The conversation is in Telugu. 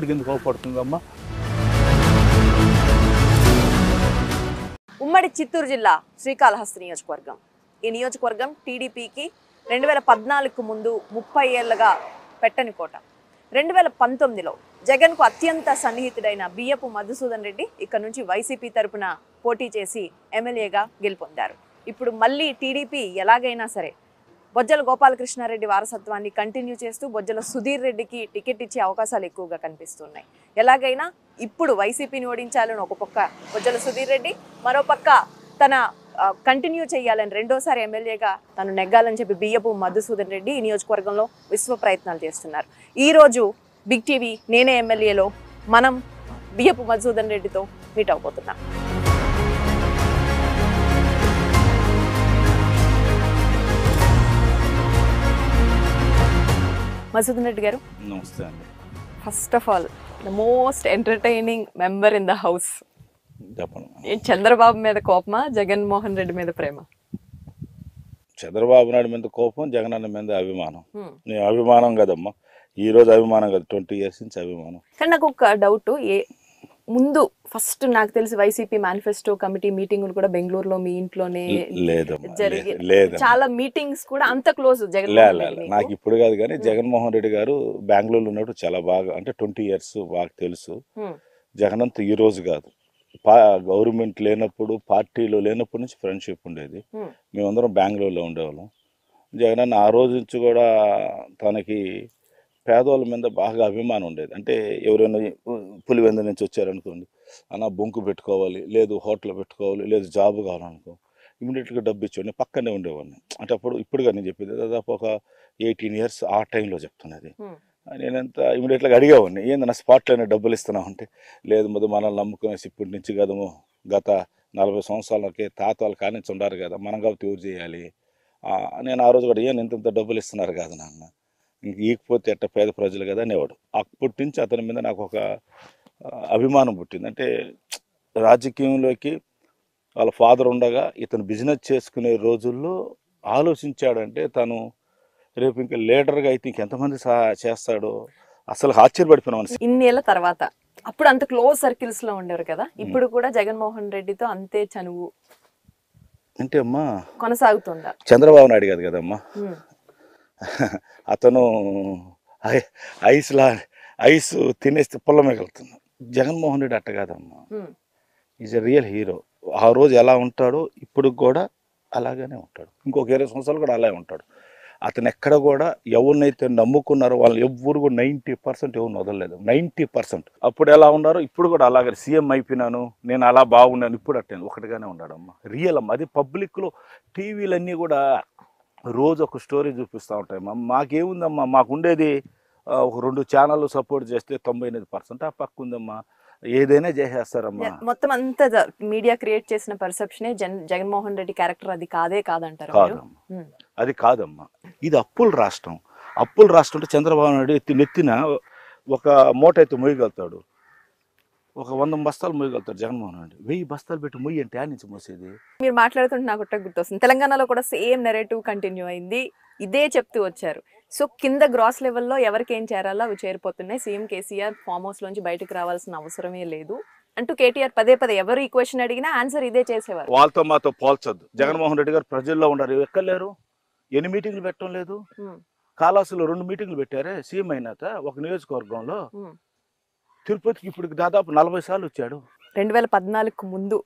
ఇప్పటికి ఎందుకు కోపడుతుందమ్మా? ఉమ్మడి చిత్తూరు జిల్లా శ్రీకాళహస్తి నియోజకవర్గం. ఈ నియోజకవర్గం టీడీపీకి 2014కు ముందు 30 ఏళ్లుగా పెట్టని కోట. 2019లో జగన్కు అత్యంత సన్నిహితుడైన బియ్యపు మధుసూదన్ రెడ్డి ఇక్కడ నుంచి వైసీపీ తరపున పోటీ చేసి ఎమ్మెల్యేగా గెలుపొందారు. ఇప్పుడు మళ్ళీ టీడీపీ ఎలాగైనా సరే బొజ్జల గోపాలకృష్ణారెడ్డి వారసత్వాన్ని కంటిన్యూ చేస్తూ బొజ్జల సుధీర్ రెడ్డికి టికెట్ ఇచ్చే అవకాశాలు ఎక్కువగా కనిపిస్తున్నాయి. ఎలాగైనా ఇప్పుడు వైసీపీని ఓడించాలని ఒక పక్క బొజ్జల సుధీర్ రెడ్డి, మరో పక్క తన కంటిన్యూ చేయాలని రెండోసారి ఎమ్మెల్యేగా తను నెగ్గాలని చెప్పి బియ్యపు మధుసూదన్ రెడ్డి ఈ నియోజకవర్గంలో విశ్వ ప్రయత్నాలు చేస్తున్నారు. ఈరోజు బిగ్ టీవీ నేనే ఎమ్మెల్యేలో మనం బియ్యపు మధుసూదన్ రెడ్డితో మీట్ అవబోతున్నాం. మధుసూదన్ రెడ్డి గారు, నమస్తే అండి. First of all the most entertaining member in the house. చెప్పండి. చంద్రబాబు మీద కోపమా, జగన్మోహన్ రెడ్డి మీద ప్రేమ? చంద్రబాబు నాయుడు మీద కోపం, జగన్ అన్న మీద అభిమానం. నేను అభిమానం కదమ్మా, ఈ రోజు అభిమానం కదా, 20 years నుంచి అభిమానం. కానీ నాకు ఒక డౌట్, ముందు ఫస్ట్ నాకు తెలిసి వైసీపీ మేనిఫెస్టో కమిటీ మీటింగులు కూడా బెంగళూరులో మీ ఇంట్లోనే జరిగి చాలా మీటింగ్స్ కూడా అంత క్లోజ్ జగన్. నాకు ఇప్పుడు కాదు కానీ జగన్మోహన్ రెడ్డి గారు బెంగళూరులో ఉన్నప్పుడు చాలా బాగా, అంటే 20 years బాగా తెలుసు. జగన్ అంతా ఈ రోజు కాదు, గవర్నమెంట్ లేనప్పుడు, పార్టీలో లేనప్పటి నుంచి ఫ్రెండ్షిప్ ఉండేది. మేమందరం బెంగళూరులో ఉండేవాళ్ళం. జగన్ అన్న ఆ రోజు నుంచి కూడా తనకి పేదవాళ్ళ మీద బాగా అభిమానం ఉండేది. అంటే ఎవరైనా పులివెంద నుంచి వచ్చారనుకోండి, అన్న బొంకు పెట్టుకోవాలి, లేదు హోటల్ పెట్టుకోవాలి, లేదు జాబ్ కావాలనుకో, ఇమీడియట్గా డబ్బు ఇచ్చేవాడిని, పక్కనే ఉండేవాడిని. అంటే అప్పుడు ఇప్పుడుగా నేను చెప్పేది దాదాపు ఒక 18 years ఆ టైంలో చెప్తున్నది. నేనంత ఇమీడియట్గా అడిగేవాడిని, ఏందన్నా స్పాట్లోనే డబ్బులు ఇస్తున్నావు అంటే, లేదు మరి మనల్ని నమ్ముకునేసి ఇప్పటి నుంచి కదము, గత 40 సంవత్సరాలకి తాత వాళ్ళు కానించి ఉండారు కదా, మనం కాబట్టి ఊరు చేయాలి. నేను ఆ రోజు కూడా ఇంత డబ్బులు ఇస్తున్నారు కాదు నాన్న, ఇంక ఈకపోతే ఎట్ట పేద ప్రజలు కదా అనేవాడు. అప్పటి నుంచి అతని మీద నాకు ఒక అభిమానం పుట్టింది. అంటే రాజకీయంలోకి వాళ్ళ ఫాదర్ ఉండగా ఇతను బిజినెస్ చేసుకునే రోజుల్లో ఆలోచించాడంటే తను రేపు ఇంకా లీడర్గా అయితే ఇంకెంతమంది చేస్తాడో అసలు ఆశ్చర్యపడిపోయినా. ఇన్నేళ్ల తర్వాత అప్పుడు అంత క్లోజ్ సర్కిల్స్ లో ఉండేవారు కదా, ఇప్పుడు కూడా జగన్మోహన్ రెడ్డితో అంతే చనువు అంటే అమ్మా కొనసాగుతుందా? చంద్రబాబు నాయుడు కాదు కదమ్మా, అతను ఐస్ తినేస్తే పుల్ల మిగులుతుంది. జగన్మోహన్ రెడ్డి అట్ట కాదమ్మా, ఈజ్ ఎ రియల్ హీరో. ఆ రోజు ఎలా ఉంటాడో ఇప్పుడు కూడా అలాగనే ఉంటాడు, ఇంకొక 20 సంవత్సరాలు కూడా అలాగే ఉంటాడు. అతను ఎక్కడ కూడా ఎవరినైతే నమ్ముకున్నారో వాళ్ళు ఎవ్వరు కూడా 90% ఎవరిని వదలలేదు. 90%. అప్పుడు ఎలా ఉన్నారో ఇప్పుడు కూడా అలాగే. సీఎం అయిపోయినాను, నేను అలా బాగున్నాను, ఇప్పుడు అట్టాను, ఒకటిగానే ఉన్నాడమ్మా. రియల్ అమ్మ. అది పబ్లిక్లో టీవీలన్నీ కూడా రోజు ఒక స్టోరీ చూపిస్తూ ఉంటాయి. మాకేముందమ్మా, మాకుండేది ఒక 2 ఛానళ్ళు సపోర్ట్ చేస్తే 99%. ఆ పక్క ఉందమ్మా, ఏదైనా చేసేస్తారమ్మా. మొత్తం అంతా మీడియా క్రియేట్ చేసిన పర్సెప్షనే జగన్మోహన్ రెడ్డి క్యారెక్టర్ అది కాదంటారు? కాదమ్మా, అది కాదమ్మా. ఇది అప్పుల రాష్ట్రం. అప్పుల రాష్ట్రం అంటే చంద్రబాబు నాయుడు నెత్తిన ఒక మూట అయితే మొయ్యగలుగుతాడు, ఒక 100 బస్తాలు మొయ్యగలుగుతాడు. జగన్మోహన్ రెడ్డి 1000 బస్తాలు పెట్టి మొయ్యి అంటే నుంచి మోసేది. మీరు మాట్లాడుతుంటే నాకు ఒకటే గుర్తొస్తుంది, తెలంగాణలో కూడా సేమ్ నెరేటివ్ కంటిన్యూ అయింది, ఇదే చెప్తూ వచ్చారు. సో కింద గ్రాస్ లెవెల్లో ఎవరికి ఏం చేరాలో అవి చేరిపోతున్నాయి. సీఎం కేసీఆర్ ఫామ్ హౌస్ లోంచి బయటకు రావాల్సిన అవసరమే లేదు అంటూ కేటీఆర్ పదే ఎవరు ఈ క్వశ్చన్ అడిగినా ఆన్సర్ ఇదే చేసేవారు. వాళ్ళతో మాతో పోల్చొద్దు. జగన్మోహన్ రెడ్డి గారు ప్రజల్లో ఉన్నారు, ఎక్కలేరు. 8 మీటింగ్లు పెట్టడం లేదు. కాళాసులో 2 మీటింగ్లు పెట్టారే సీఎం అయినాక ఒక నియోజకవర్గంలో. తిరుపతికి ఇప్పుడు దాదాపు 40 సార్లు వచ్చాడు. 2014కు ముందు